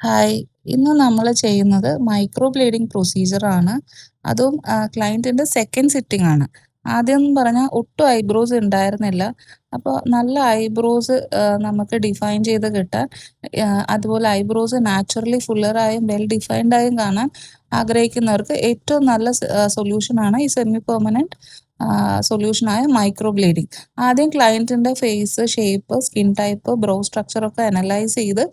Hi. ഇന്ന് നമ്മള് ചെയ്യുന്നത് മൈക്രോ ബ്ലേഡിംഗ് പ്രൊസീജിയറാണ്. അതും ക്ലയന്റിന്റെ സെക്കൻഡ് സിറ്റിംഗ് ആണ്. ആദ്യംന്ന് പറഞ്ഞാ ഒട്ടും ഐബ്രോസ് ഉണ്ടായിരുന്നില്ല. അപ്പൊ നല്ല ഐബ്രോസ് നമുക്ക് ഡിഫൈൻ ചെയ്ത് കിട്ടാൻ അതുപോലെ ഐബ്രോസ് നാച്ചുറലി ഫുള്ളറായും വെൽ ഡിഫൈൻഡായും കാണാൻ ആഗ്രഹിക്കുന്നവർക്ക് ഏറ്റവും നല്ല സൊല്യൂഷനാണ് ഈ സെമി പെർമനന്റ് സൊല്യൂഷനായ മൈക്രോ ബ്ലേഡിംഗ്. ആദ്യം ക്ലയന്റിന്റെ face, shape, skin type, brow സ്ട്രക്ചറൊക്കെ അനലൈസ് ചെയ്ത്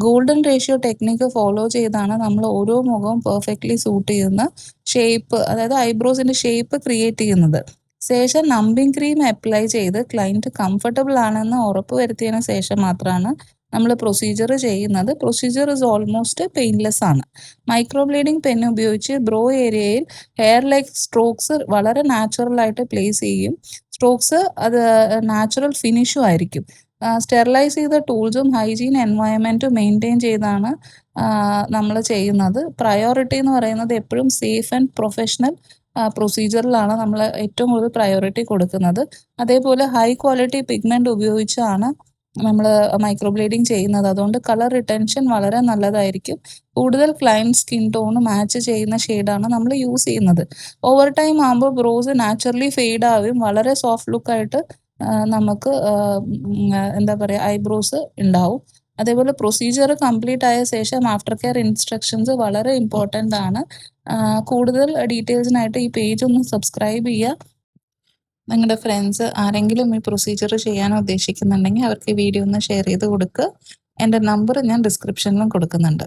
ഗോൾഡൻ റേഷ്യോ ടെക്നിക്ക് ഫോളോ ചെയ്താണ് നമ്മൾ ഓരോ മുഖവും പെർഫെക്റ്റ്ലി സൂട്ട് ചെയ്യുന്ന ഷേപ്പ്, അതായത് ഐബ്രോസിന്റെ ഷേപ്പ് ക്രിയേറ്റ് ചെയ്യുന്നത്. ശേഷം നമ്പിങ് ക്രീം അപ്ലൈ ചെയ്ത് ക്ലയന്റ് കംഫർട്ടബിൾ ആണെന്ന് ഉറപ്പ് വരുത്തിയതിനു ശേഷം മാത്രമാണ് നമ്മൾ പ്രൊസീജിയർ ചെയ്യുന്നത്. പ്രൊസീജിയർ ഇസ് ഓൾമോസ്റ്റ് പെയിൻലെസ് ആണ്. മൈക്രോ ബ്ലേഡിംഗ് പെൻ ഉപയോഗിച്ച് ബ്രോ ഏരിയയിൽ ഹെയർ ലൈക്ക് സ്ട്രോക്സ് വളരെ നാച്ചുറൽ ആയിട്ട് പ്ലേസ് ചെയ്യും. സ്ട്രോക്സ് അത് നാച്ചുറൽ ഫിനിഷും ആയിരിക്കും. സ്റ്റെറിലൈസ് ചെയ്ത ടൂൾസും ഹൈജീൻ എൻവയൺമെൻറ്റും മെയിൻറ്റെയിൻ ചെയ്താണ് നമ്മൾ ചെയ്യുന്നത്. പ്രയോറിറ്റി എന്ന് പറയുന്നത് എപ്പോഴും സേഫ് ആൻഡ് പ്രൊഫഷണൽ പ്രൊസീജിയറിലാണ് നമ്മൾ ഏറ്റവും കൂടുതൽ പ്രയോറിറ്റി കൊടുക്കുന്നത്. അതേപോലെ ഹൈ ക്വാളിറ്റി പിഗ്മെൻറ്റ് ഉപയോഗിച്ചാണ് നമ്മൾ മൈക്രോ ബ്ലേഡിംഗ് ചെയ്യുന്നത്. അതുകൊണ്ട് കളർ റിട്ടൻഷൻ വളരെ നല്ലതായിരിക്കും. കൂടുതൽ ക്ലയൻറ്റ് സ്കിൻ ടോൺ മാച്ച് ചെയ്യുന്ന ഷെയ്ഡാണ് നമ്മൾ യൂസ് ചെയ്യുന്നത്. ഓവർ ടൈം ആകുമ്പോൾ ബ്രോസ് നാച്ചുറലി ഫെയ്ഡ് ആവുകയും വളരെ സോഫ്റ്റ് ലുക്കായിട്ട് നമുക്ക് എന്താ പറയുക ഐബ്രോസ് ഉണ്ടാവും. അതേപോലെ പ്രൊസീജിയർ കംപ്ലീറ്റ് ആയ ശേഷം ആഫ്റ്റർ കെയർ ഇൻസ്ട്രക്ഷൻസ് വളരെ ഇമ്പോർട്ടൻ്റ് ആണ്. കൂടുതൽ ഡീറ്റെയിൽസിനായിട്ട് ഈ പേജ് ഒന്ന് സബ്സ്ക്രൈബ് ചെയ്യുക. നിങ്ങളുടെ ഫ്രണ്ട്സ് ആരെങ്കിലും ഈ പ്രൊസീജിയർ ചെയ്യാൻ ഉദ്ദേശിക്കുന്നുണ്ടെങ്കിൽ അവർക്ക് ഈ വീഡിയോ ഒന്ന് ഷെയർ ചെയ്ത് കൊടുക്കുക. എൻ്റെ നമ്പർ ഞാൻ ഡിസ്ക്രിപ്ഷനിലും കൊടുക്കുന്നുണ്ട്.